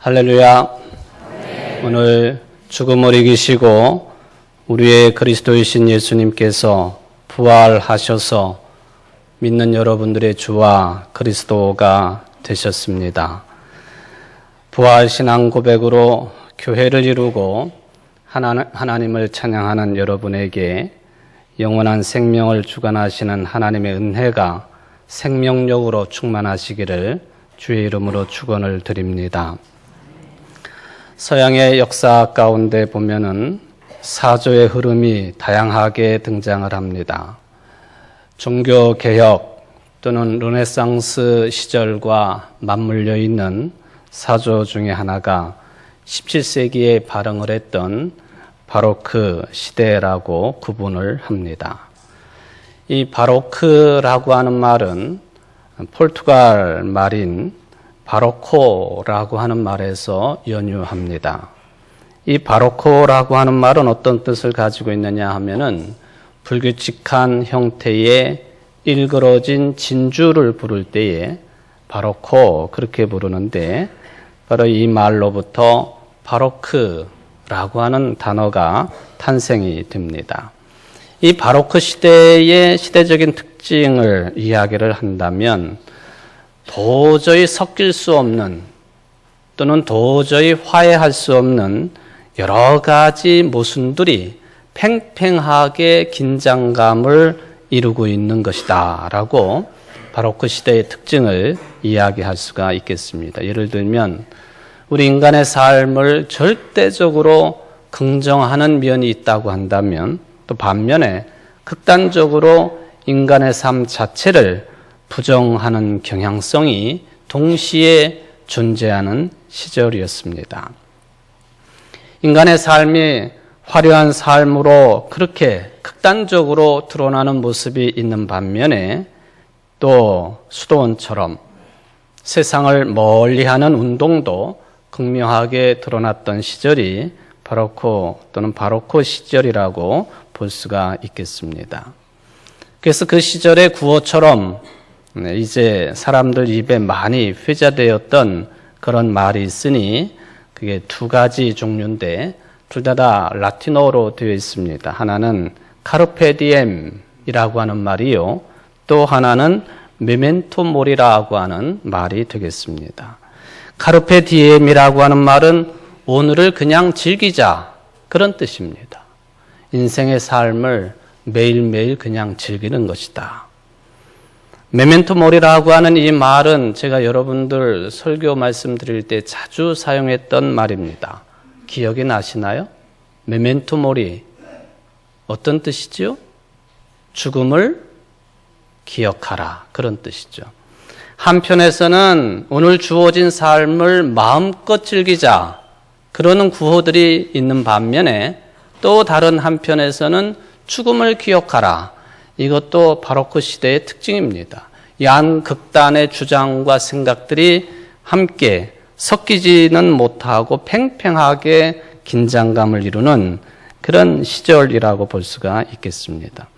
할렐루야. 오늘 죽음을 이기시고 우리의 그리스도이신 예수님께서 부활하셔서 믿는 여러분들의 주와 그리스도가 되셨습니다. 부활 신앙 고백으로 교회를 이루고 하나님을 찬양하는 여러분에게 영원한 생명을 주관하시는 하나님의 은혜가 생명력으로 충만하시기를 주의 이름으로 축원을 드립니다. 서양의 역사 가운데 보면은 사조의 흐름이 다양하게 등장을 합니다. 종교 개혁 또는 르네상스 시절과 맞물려 있는 사조 중에 하나가 17세기에 발흥을 했던 바로크 시대라고 구분을 합니다. 이 바로크라고 하는 말은 포르투갈 말인 바로코라고 하는 말에서 연유합니다. 이 바로코라고 하는 말은 어떤 뜻을 가지고 있느냐 하면은 불규칙한 형태의 일그러진 진주를 부를 때에 바로코 그렇게 부르는데 바로 이 말로부터 바로크라고 하는 단어가 탄생이 됩니다. 이 바로크 시대의 시대적인 특징을 이야기를 한다면 도저히 섞일 수 없는 또는 도저히 화해할 수 없는 여러 가지 모순들이 팽팽하게 긴장감을 이루고 있는 것이다 라고 바로크 시대의 특징을 이야기할 수가 있겠습니다. 예를 들면 우리 인간의 삶을 절대적으로 긍정하는 면이 있다고 한다면 또 반면에 극단적으로 인간의 삶 자체를 부정하는 경향성이 동시에 존재하는 시절이었습니다. 인간의 삶이 화려한 삶으로 그렇게 극단적으로 드러나는 모습이 있는 반면에 또 수도원처럼 세상을 멀리하는 운동도 극명하게 드러났던 시절이 바로코 또는 바로코 시절이라고 볼 수가 있겠습니다. 그래서 그 시절의 구호처럼 이제 사람들 입에 많이 회자되었던 그런 말이 있으니 그게 두 가지 종류인데 둘 다 라틴어로 되어 있습니다. 하나는 카르페 디엠이라고 하는 말이요. 또 하나는 메멘토 모리라고 하는 말이 되겠습니다. 카르페 디엠이라고 하는 말은 오늘을 그냥 즐기자 그런 뜻입니다. 인생의 삶을 매일매일 그냥 즐기는 것이다. 메멘토 모리라고 하는 이 말은 제가 여러분들 설교 말씀드릴 때 자주 사용했던 말입니다. 기억이 나시나요? 메멘토 모리 어떤 뜻이죠? 죽음을 기억하라 그런 뜻이죠. 한편에서는 오늘 주어진 삶을 마음껏 즐기자 그러는 구호들이 있는 반면에 또 다른 한편에서는 죽음을 기억하라. 이것도 바로크 시대의 특징입니다. 양극단의 주장과 생각들이 함께 섞이지는 못하고 팽팽하게 긴장감을 이루는 그런 시절이라고 볼 수가 있겠습니다.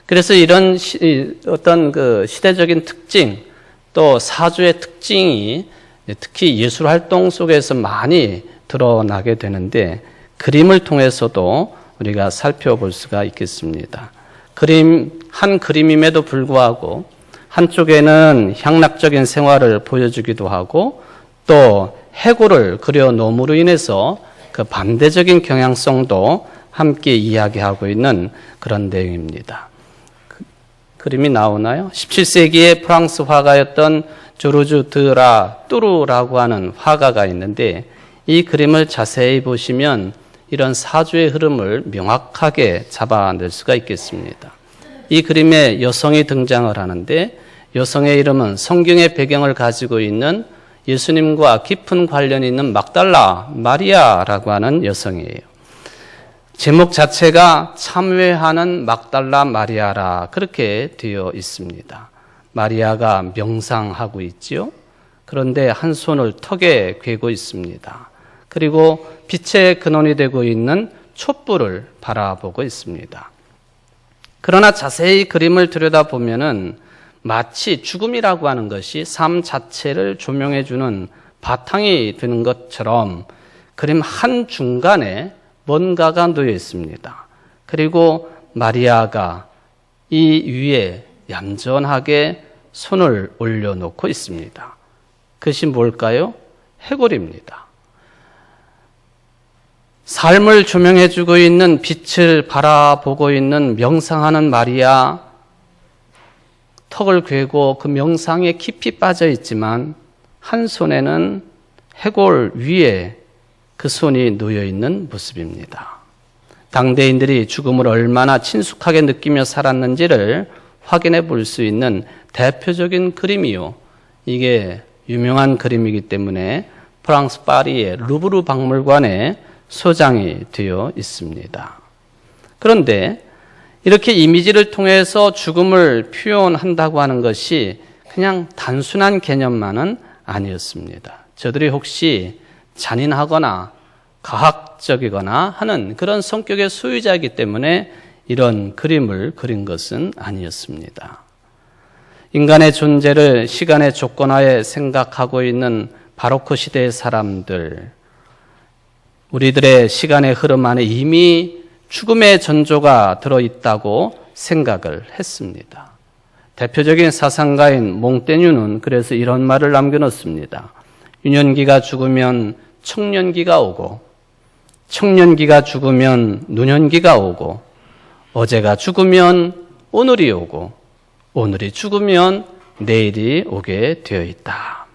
그래서 이런 어떤 그 시대적인 특징 또 사주의 특징이 특히 예술 활동 속에서 많이 드러나게 되는데 그림을 통해서도 우리가 살펴볼 수가 있겠습니다. 한 그림임에도 불구하고 한쪽에는 향락적인 생활을 보여주기도 하고 또 해골을 그려놓음으로 인해서 그 반대적인 경향성도 함께 이야기하고 있는 그런 내용입니다. 그림이 나오나요? 17세기의 프랑스 화가였던 조르주 드라 뚜루라고 하는 화가가 있는데 이 그림을 자세히 보시면 이런 사주의 흐름을 명확하게 잡아낼 수가 있겠습니다. 이 그림에 여성이 등장을 하는데 여성의 이름은 성경의 배경을 가지고 있는 예수님과 깊은 관련이 있는 막달라 마리아라고 하는 여성이에요. 제목 자체가 참회하는 막달라 마리아라 그렇게 되어 있습니다. 마리아가 명상하고 있지요. 그런데 한 손을 턱에 괴고 있습니다. 그리고 빛의 근원이 되고 있는 촛불을 바라보고 있습니다. 그러나 자세히 그림을 들여다보면은 마치 죽음이라고 하는 것이 삶 자체를 조명해주는 바탕이 되는 것처럼 그림 한 중간에 뭔가가 놓여 있습니다. 그리고 마리아가 이 위에 얌전하게 손을 올려놓고 있습니다. 그것이 뭘까요? 해골입니다. 삶을 조명해주고 있는 빛을 바라보고 있는 명상하는 마리아, 턱을 괴고 그 명상에 깊이 빠져 있지만 한 손에는 해골 위에 그 손이 놓여 있는 모습입니다. 당대인들이 죽음을 얼마나 친숙하게 느끼며 살았는지를 확인해 볼 수 있는 대표적인 그림이요. 이게 유명한 그림이기 때문에 프랑스 파리의 루브르 박물관에 소장이 되어 있습니다. 그런데 이렇게 이미지를 통해서 죽음을 표현한다고 하는 것이 그냥 단순한 개념만은 아니었습니다. 저들이 혹시 잔인하거나 과학적이거나 하는 그런 성격의 소유자이기 때문에 이런 그림을 그린 것은 아니었습니다. 인간의 존재를 시간의 조건하에 생각하고 있는 바로크 시대의 사람들, 우리들의 시간의 흐름 안에 이미 죽음의 전조가 들어있다고 생각을 했습니다. 대표적인 사상가인 몽테뉴는 그래서 이런 말을 남겨놓습니다. 유년기가 죽으면 청년기가 오고, 청년기가 죽으면 노년기가 오고, 어제가 죽으면 오늘이 오고, 오늘이 죽으면 내일이 오게 되어 있다.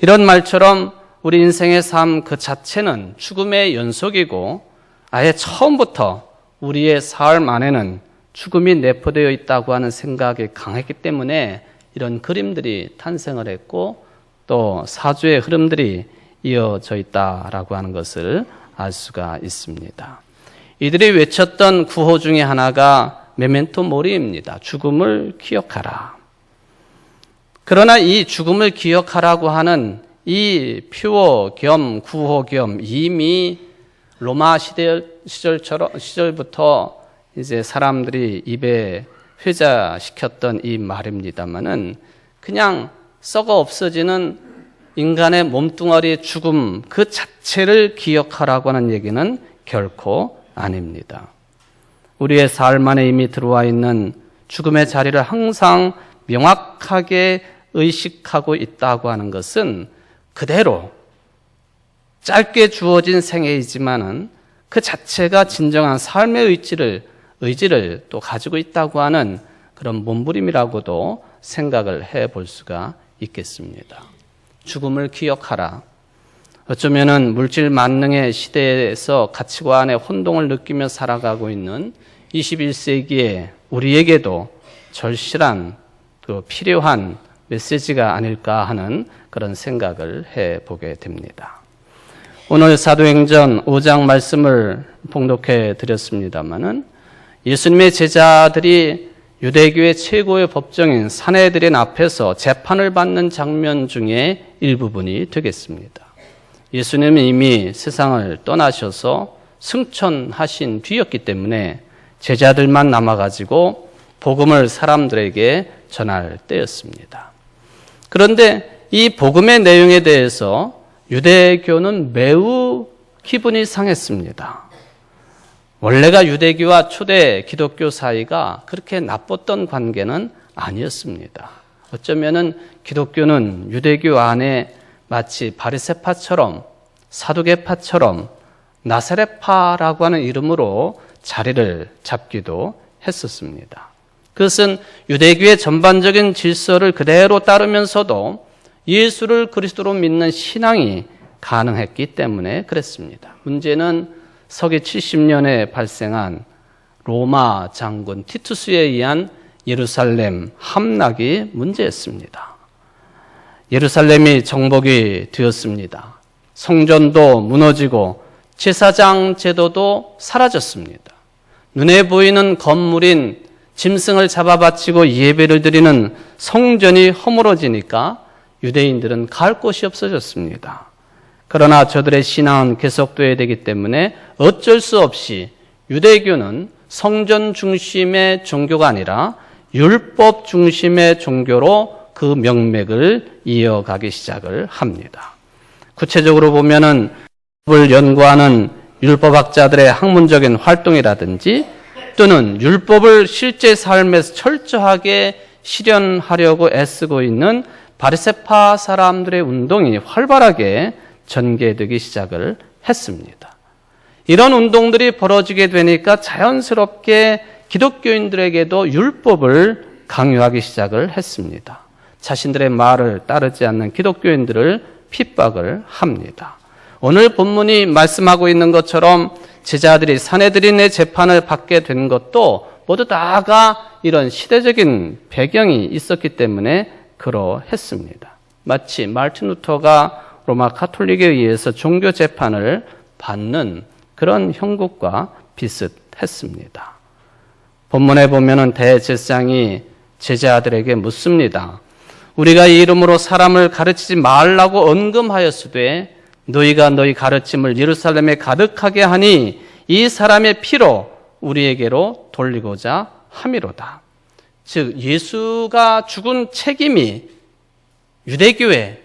이런 말처럼 우리 인생의 삶 그 자체는 죽음의 연속이고 아예 처음부터 우리의 삶 안에는 죽음이 내포되어 있다고 하는 생각이 강했기 때문에 이런 그림들이 탄생을 했고 또 사주의 흐름들이 이어져 있다라고 하는 것을 알 수가 있습니다. 이들이 외쳤던 구호 중에 하나가 메멘토 모리입니다. 죽음을 기억하라. 그러나 이 죽음을 기억하라고 하는 이 표어 겸 구호 겸 이미 로마 시절부터 이제 사람들이 입에 회자시켰던 이 말입니다만은 그냥 썩어 없어지는 인간의 몸뚱아리의 죽음 그 자체를 기억하라고 하는 얘기는 결코 아닙니다. 우리의 삶 안에 이미 들어와 있는 죽음의 자리를 항상 명확하게 의식하고 있다고 하는 것은 그대로 짧게 주어진 생애이지만은 그 자체가 진정한 삶의 의지를 또 가지고 있다고 하는 그런 몸부림이라고도 생각을 해볼 수가 있겠습니다. 죽음을 기억하라. 어쩌면은 물질 만능의 시대에서 가치관의 혼동을 느끼며 살아가고 있는 21세기에 우리에게도 절실한 필요한 메시지가 아닐까 하는 그런 생각을 해보게 됩니다. 오늘 사도행전 5장 말씀을 봉독해 드렸습니다마는 예수님의 제자들이 유대교의 최고의 법정인 산헤드린 앞에서 재판을 받는 장면 중에 일부분이 되겠습니다. 예수님은 이미 세상을 떠나셔서 승천하신 뒤였기 때문에 제자들만 남아가지고 복음을 사람들에게 전할 때였습니다. 그런데 이 복음의 내용에 대해서 유대교는 매우 기분이 상했습니다. 원래가 유대교와 초대 기독교 사이가 그렇게 나빴던 관계는 아니었습니다. 어쩌면은 기독교는 유대교 안에 마치 바리새파처럼 사두개파처럼 나사렛파라고 하는 이름으로 자리를 잡기도 했었습니다. 그것은 유대교의 전반적인 질서를 그대로 따르면서도 예수를 그리스도로 믿는 신앙이 가능했기 때문에 그랬습니다. 문제는 서기 70년에 발생한 로마 장군 티투스에 의한 예루살렘 함락이 문제였습니다. 예루살렘이 정복이 되었습니다. 성전도 무너지고 제사장 제도도 사라졌습니다. 눈에 보이는 건물인 짐승을 잡아 바치고 예배를 드리는 성전이 허물어지니까 유대인들은 갈 곳이 없어졌습니다. 그러나 저들의 신앙은 계속돼야 되기 때문에 어쩔 수 없이 유대교는 성전 중심의 종교가 아니라 율법 중심의 종교로 그 명맥을 이어가기 시작을 합니다. 구체적으로 보면은 율법을 연구하는 율법학자들의 학문적인 활동이라든지 또는 율법을 실제 삶에서 철저하게 실현하려고 애쓰고 있는 바리새파 사람들의 운동이 활발하게 전개되기 시작을 했습니다. 이런 운동들이 벌어지게 되니까 자연스럽게 기독교인들에게도 율법을 강요하기 시작을 했습니다. 자신들의 말을 따르지 않는 기독교인들을 핍박을 합니다. 오늘 본문이 말씀하고 있는 것처럼 제자들이 산헤드린의 재판을 받게 된 것도 모두 다가 이런 시대적인 배경이 있었기 때문에 그러했습니다. 마치 마르틴 루터가 로마 가톨릭에 의해서 종교 재판을 받는 그런 형국과 비슷했습니다. 본문에 보면은 대제사장이 제자들에게 묻습니다. 우리가 이 이름으로 사람을 가르치지 말라고 언금하였으되 너희가 너희 가르침을 예루살렘에 가득하게 하니 이 사람의 피로 우리에게로 돌리고자 함이로다. 즉 예수가 죽은 책임이 유대교회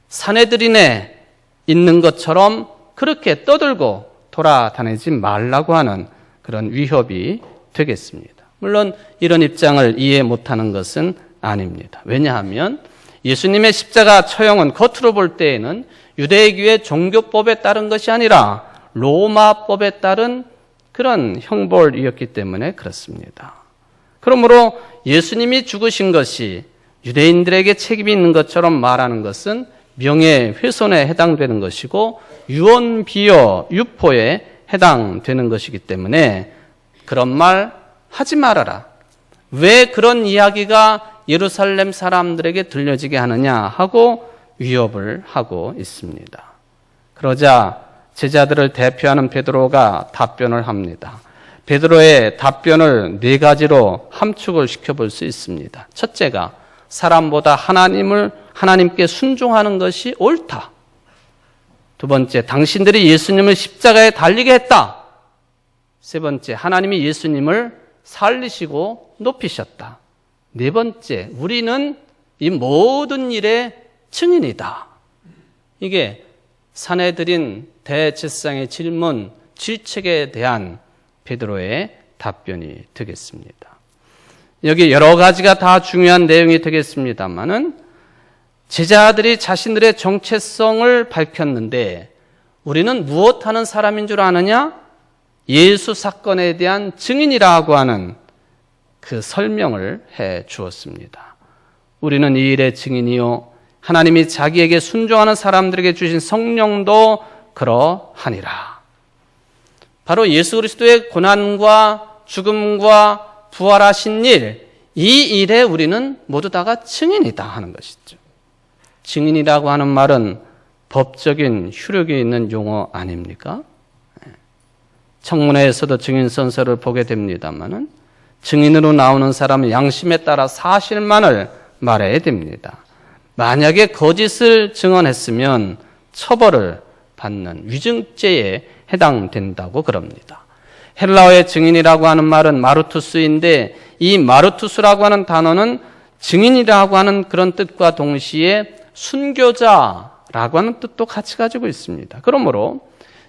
산헤드린에 있는 것처럼 그렇게 떠들고 돌아다니지 말라고 하는 그런 위협이 되겠습니다. 물론 이런 입장을 이해 못하는 것은 아닙니다. 왜냐하면 예수님의 십자가 처형은 겉으로 볼 때에는 유대교의 종교법에 따른 것이 아니라 로마법에 따른 그런 형벌이었기 때문에 그렇습니다. 그러므로 예수님이 죽으신 것이 유대인들에게 책임이 있는 것처럼 말하는 것은 명예훼손에 해당되는 것이고 유언비어, 유포에 해당되는 것이기 때문에 그런 말 하지 말아라. 왜 그런 이야기가 예루살렘 사람들에게 들려지게 하느냐 하고 위협을 하고 있습니다. 그러자 제자들을 대표하는 베드로가 답변을 합니다. 베드로의 답변을 네 가지로 함축을 시켜볼 수 있습니다. 첫째가 사람보다 하나님께 순종하는 것이 옳다. 두 번째, 당신들이 예수님을 십자가에 달리게 했다. 세 번째, 하나님이 예수님을 살리시고 높이셨다. 네 번째, 우리는 이 모든 일의 증인이다. 이게 산헤드린 대제사장의 질문, 질책에 대한 베드로의 답변이 되겠습니다. 여기 여러 가지가 다 중요한 내용이 되겠습니다만은 제자들이 자신들의 정체성을 밝혔는데 우리는 무엇하는 사람인 줄 아느냐? 예수 사건에 대한 증인이라고 하는 그 설명을 해 주었습니다. 우리는 이 일의 증인이요 하나님이 자기에게 순종하는 사람들에게 주신 성령도 그러하니라. 바로 예수 그리스도의 고난과 죽음과 부활하신 일, 이 일에 우리는 모두 다가 증인이다 하는 것이죠. 증인이라고 하는 말은 법적인 효력이 있는 용어 아닙니까? 청문회에서도 증인 선서를 보게 됩니다만은 증인으로 나오는 사람은 양심에 따라 사실만을 말해야 됩니다. 만약에 거짓을 증언했으면 처벌을 받는 위증죄에 해당된다고 그럽니다. 헬라어의 증인이라고 하는 말은 마르투스인데 이 마르투스라고 하는 단어는 증인이라고 하는 그런 뜻과 동시에 순교자라고 하는 뜻도 같이 가지고 있습니다. 그러므로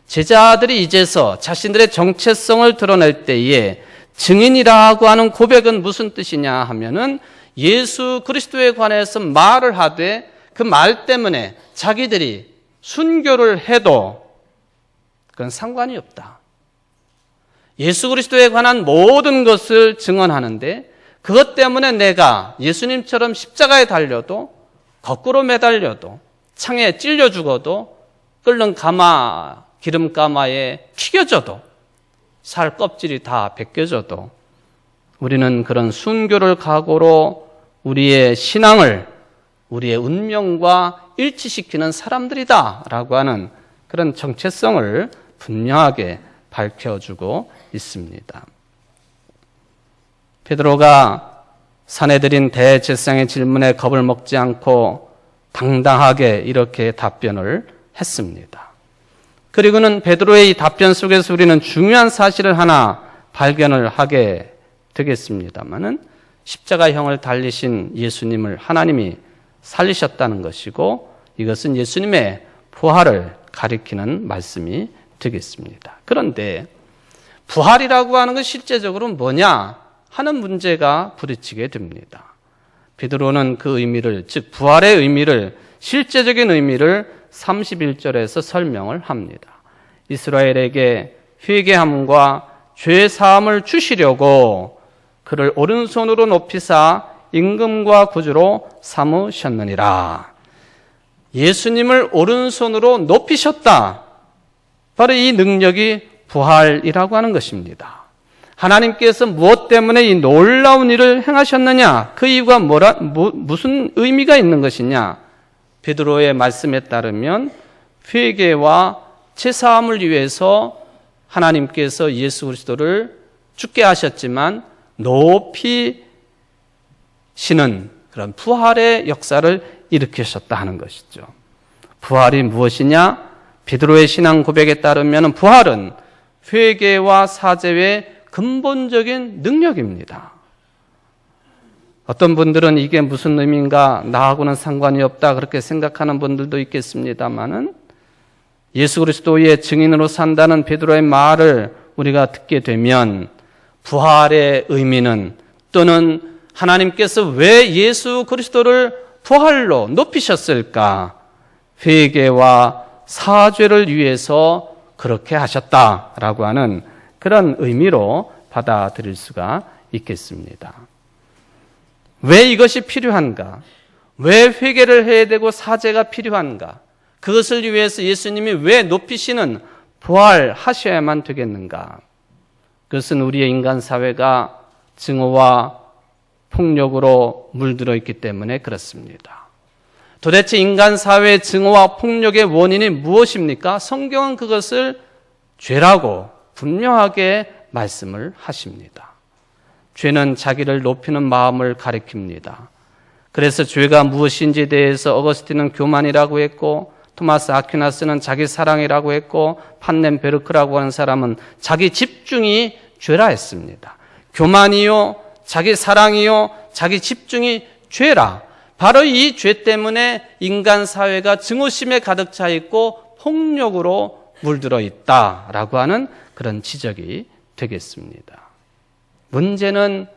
제자들이 이제서 자신들의 정체성을 드러낼 때에 증인이라고 하는 고백은 무슨 뜻이냐 하면은 예수 그리스도에 관해서 말을 하되 그 말 때문에 자기들이 순교를 해도 그건 상관이 없다. 예수 그리스도에 관한 모든 것을 증언하는데 그것 때문에 내가 예수님처럼 십자가에 달려도 거꾸로 매달려도 창에 찔려 죽어도 끓는 기름가마에 튀겨져도 살 껍질이 다 벗겨져도 우리는 그런 순교를 각오로 우리의 신앙을 우리의 운명과 일치시키는 사람들이다라고 하는 그런 정체성을 분명하게 밝혀주고 있습니다. 베드로가 산헤드린 대제사장의 질문에 겁을 먹지 않고 당당하게 이렇게 답변을 했습니다. 그리고는 베드로의 이 답변 속에서 우리는 중요한 사실을 하나 발견을 하게 되겠습니다만은 십자가형을 달리신 예수님을 하나님이 살리셨다는 것이고 이것은 예수님의 부활을 가리키는 말씀이 되겠습니다. 그런데 부활이라고 하는 건 실제적으로 뭐냐 하는 문제가 부딪히게 됩니다. 베드로는 그 의미를, 즉 부활의 의미를, 실제적인 의미를 31절에서 설명을 합니다. 이스라엘에게 회개함과 죄 사함을 주시려고 그를 오른손으로 높이사 임금과 구주로 삼으셨느니라. 예수님을 오른손으로 높이셨다. 바로 이 능력이 부활이라고 하는 것입니다. 하나님께서 무엇 때문에 이 놀라운 일을 행하셨느냐? 그 이유가 무슨 의미가 있는 것이냐? 베드로의 말씀에 따르면 회개와 죄사함을 위해서 하나님께서 예수 그리스도를 죽게 하셨지만 높이시는 그런 부활의 역사를 일으키셨다 하는 것이죠. 부활이 무엇이냐? 베드로의 신앙 고백에 따르면 부활은 회개와 사죄의 근본적인 능력입니다. 어떤 분들은 이게 무슨 의미인가, 나하고는 상관이 없다 그렇게 생각하는 분들도 있겠습니다만은 예수 그리스도의 증인으로 산다는 베드로의 말을 우리가 듣게 되면 부활의 의미는, 또는 하나님께서 왜 예수 그리스도를 부활로 높이셨을까? 회개와 사죄를 위해서 그렇게 하셨다라고 하는 그런 의미로 받아들일 수가 있겠습니다. 왜 이것이 필요한가? 왜 회개를 해야 되고 사죄가 필요한가? 그것을 위해서 예수님이 왜 높이시는 부활하셔야만 되겠는가? 그것은 우리의 인간 사회가 증오와 폭력으로 물들어 있기 때문에 그렇습니다. 도대체 인간 사회의 증오와 폭력의 원인이 무엇입니까? 성경은 그것을 죄라고 분명하게 말씀을 하십니다. 죄는 자기를 높이는 마음을 가리킵니다. 그래서 죄가 무엇인지에 대해서 어거스틴은 교만이라고 했고, 토마스 아퀴나스는 자기 사랑이라고 했고, 판넨 베르크라고 하는 사람은 자기 집중이 죄라 했습니다. 교만이요, 자기 사랑이요, 자기 집중이 죄라. 바로 이 죄 때문에 인간 사회가 증오심에 가득 차 있고 폭력으로 물들어 있다라고 하는 그런 지적이 되겠습니다. 문제는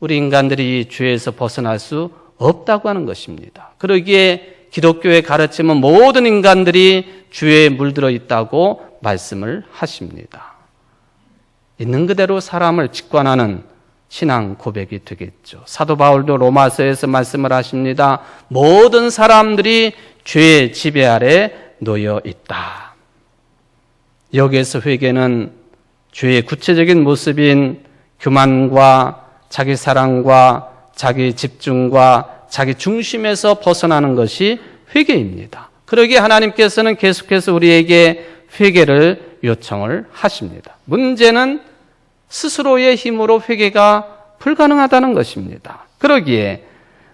우리 인간들이 이 죄에서 벗어날 수 없다고 하는 것입니다. 그러기에 기독교의 가르침은 모든 인간들이 죄에 물들어 있다고 말씀을 하십니다. 있는 그대로 사람을 직관하는 신앙 고백이 되겠죠. 사도 바울도 로마서에서 말씀을 하십니다. 모든 사람들이 죄의 지배 아래 놓여 있다. 여기에서 회개는 죄의 구체적인 모습인 교만과 자기 사랑과 자기 집중과 자기 중심에서 벗어나는 것이 회개입니다. 그러기에 하나님께서는 계속해서 우리에게 회개를 요청을 하십니다. 문제는 스스로의 힘으로 회개가 불가능하다는 것입니다. 그러기에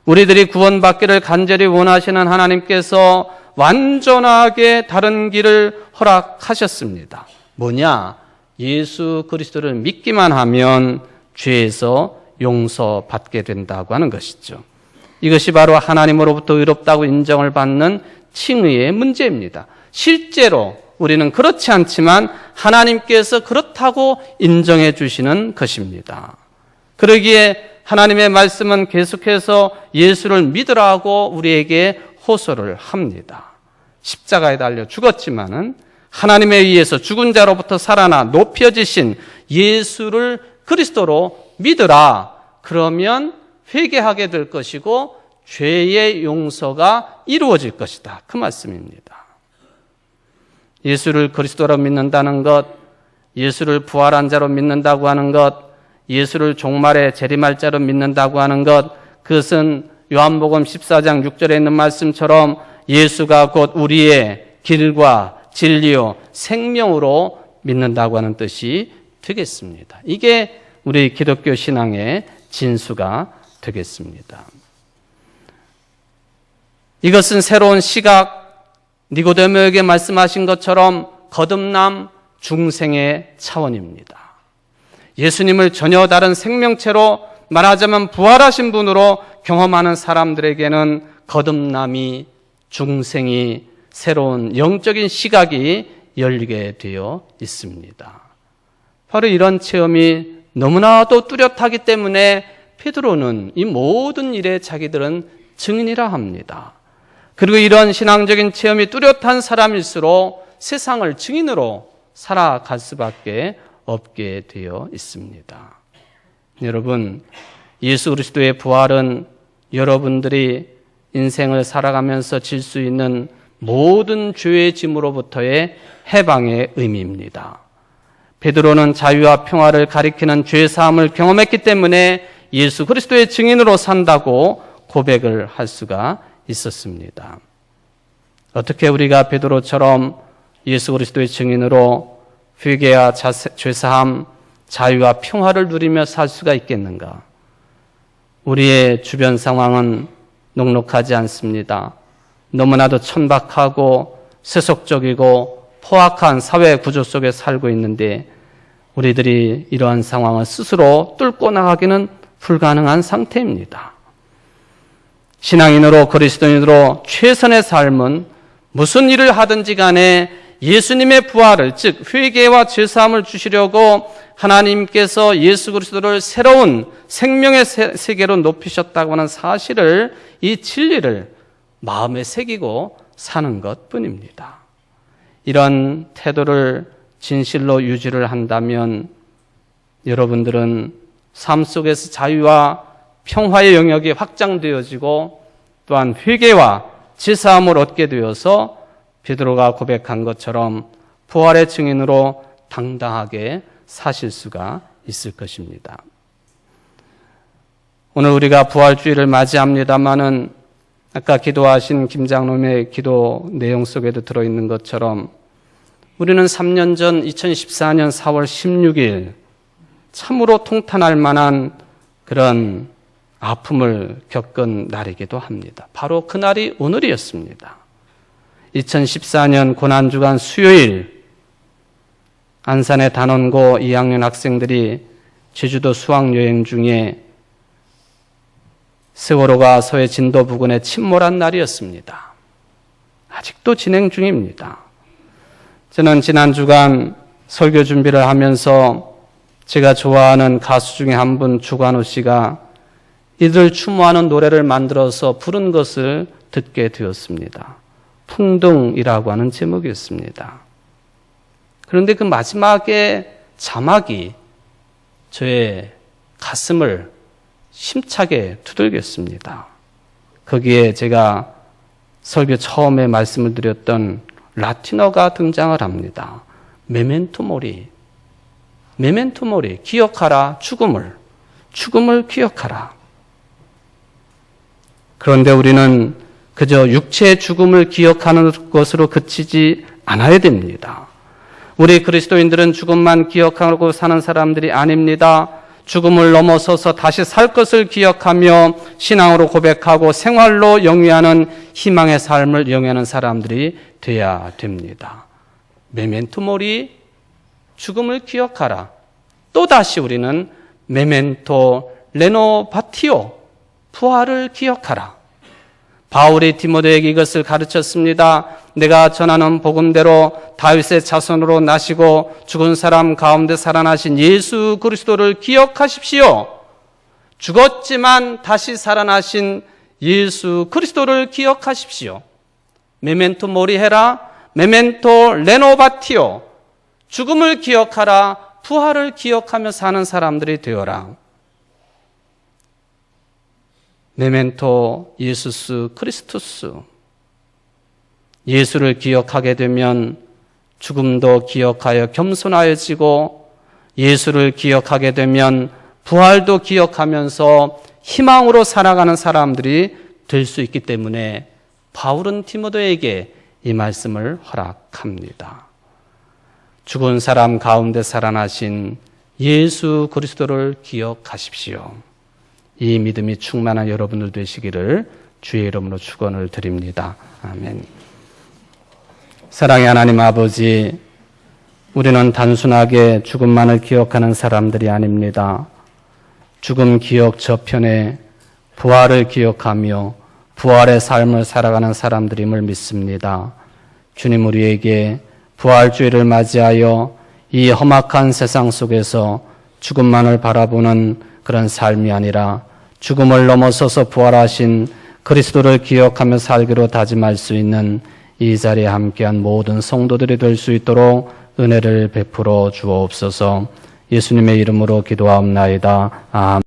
우리들이 구원받기를 간절히 원하시는 하나님께서 완전하게 다른 길을 허락하셨습니다. 뭐냐? 예수 그리스도를 믿기만 하면 죄에서 용서받게 된다고 하는 것이죠. 이것이 바로 하나님으로부터 의롭다고 인정을 받는 칭의의 문제입니다. 실제로 우리는 그렇지 않지만 하나님께서 그렇다고 인정해 주시는 것입니다. 그러기에 하나님의 말씀은 계속해서 예수를 믿으라고 우리에게 호소를 합니다. 십자가에 달려 죽었지만은 하나님에 의해서 죽은 자로부터 살아나 높여지신 예수를 그리스도로 믿으라. 그러면 회개하게 될 것이고 죄의 용서가 이루어질 것이다. 그 말씀입니다. 예수를 그리스도로 믿는다는 것, 예수를 부활한 자로 믿는다고 하는 것, 예수를 종말의 재림할 자로 믿는다고 하는 것, 그것은 요한복음 14장 6절에 있는 말씀처럼 예수가 곧 우리의 길과 진리요 생명으로 믿는다고 하는 뜻이 되겠습니다. 이게 우리 기독교 신앙의 진수가 되겠습니다. 이것은 새로운 시각, 니고데모에게 말씀하신 것처럼 거듭남 중생의 차원입니다. 예수님을 전혀 다른 생명체로, 말하자면 부활하신 분으로 경험하는 사람들에게는 거듭남이, 중생이, 새로운 영적인 시각이 열리게 되어 있습니다. 바로 이런 체험이 너무나도 뚜렷하기 때문에 베드로는 이 모든 일에 자기들은 증인이라 합니다. 그리고 이런 신앙적인 체험이 뚜렷한 사람일수록 세상을 증인으로 살아갈 수밖에 없게 되어 있습니다. 여러분, 예수 그리스도의 부활은 여러분들이 인생을 살아가면서 질 수 있는 모든 죄의 짐으로부터의 해방의 의미입니다. 베드로는 자유와 평화를 가리키는 죄 사함을 경험했기 때문에 예수 그리스도의 증인으로 산다고 고백을 할 수가 있었습니다. 어떻게 우리가 베드로처럼 예수 그리스도의 증인으로 회개와 죄사함, 자유와 평화를 누리며 살 수가 있겠는가? 우리의 주변 상황은 녹록하지 않습니다. 너무나도 천박하고 세속적이고 포악한 사회 구조 속에 살고 있는데 우리들이 이러한 상황을 스스로 뚫고 나가기는 불가능한 상태입니다. 신앙인으로 그리스도인으로 최선의 삶은 무슨 일을 하든지 간에 예수님의 부활을, 즉 회개와 죄사함을 주시려고 하나님께서 예수 그리스도를 새로운 생명의 세계로 높이셨다고 하는 사실을, 이 진리를 마음에 새기고 사는 것뿐입니다. 이런 태도를 진실로 유지를 한다면 여러분들은 삶 속에서 자유와 평화의 영역이 확장되어지고 또한 회개와 죄사함을 얻게 되어서 베드로가 고백한 것처럼 부활의 증인으로 당당하게 사실 수가 있을 것입니다. 오늘 우리가 부활주의를 맞이합니다마는 아까 기도하신 김장로의 기도 내용 속에도 들어있는 것처럼 우리는 3년 전 2014년 4월 16일 참으로 통탄할 만한 그런 아픔을 겪은 날이기도 합니다. 바로 그날이 오늘이었습니다. 2014년 고난주간 수요일 안산의 단원고 2학년 학생들이 제주도 수학여행 중에 세월호가 서해 진도 부근에 침몰한 날이었습니다. 아직도 진행 중입니다. 저는 지난 주간 설교 준비를 하면서 제가 좋아하는 가수 중에 한 분 주관우 씨가 이들 추모하는 노래를 만들어서 부른 것을 듣게 되었습니다. 풍등이라고 하는 제목이었습니다. 그런데 그 마지막에 자막이 저의 가슴을 힘차게 두들겼습니다. 거기에 제가 설교 처음에 말씀을 드렸던 라틴어가 등장을 합니다. 메멘토 모리. 메멘토 모리. 기억하라. 죽음을 기억하라. 그런데 우리는 그저 육체의 죽음을 기억하는 것으로 그치지 않아야 됩니다. 우리 그리스도인들은 죽음만 기억하고 사는 사람들이 아닙니다. 죽음을 넘어서서 다시 살 것을 기억하며 신앙으로 고백하고 생활로 영위하는 희망의 삶을 영위하는 사람들이 돼야 됩니다. 메멘토 모리, 죽음을 기억하라. 또다시 우리는 메멘토 레노바티오, 부활을 기억하라. 바울이 디모데에게 이것을 가르쳤습니다. 내가 전하는 복음대로 다윗의 자손으로 나시고 죽은 사람 가운데 살아나신 예수 그리스도를 기억하십시오. 죽었지만 다시 살아나신 예수 그리스도를 기억하십시오. 메멘토 모리해라. 메멘토 레노바티오. 죽음을 기억하라. 부활을 기억하며 사는 사람들이 되어라. 메멘토 예수스 크리스투스. 예수를 기억하게 되면 죽음도 기억하여 겸손하여지고 예수를 기억하게 되면 부활도 기억하면서 희망으로 살아가는 사람들이 될 수 있기 때문에 바울은 디모데에게 이 말씀을 허락합니다. 죽은 사람 가운데 살아나신 예수 그리스도를 기억하십시오. 이 믿음이 충만한 여러분들 되시기를 주의 이름으로 축원을 드립니다. 아멘. 사랑의 하나님 아버지, 우리는 단순하게 죽음만을 기억하는 사람들이 아닙니다. 죽음 기억 저편에 부활을 기억하며 부활의 삶을 살아가는 사람들임을 믿습니다. 주님 우리에게 부활주의를 맞이하여 이 험악한 세상 속에서 죽음만을 바라보는 그런 삶이 아니라 죽음을 넘어서서 부활하신 그리스도를 기억하며 살기로 다짐할 수 있는 이 자리에 함께한 모든 성도들이 될 수 있도록 은혜를 베풀어 주옵소서. 예수님의 이름으로 기도하옵나이다. 아멘.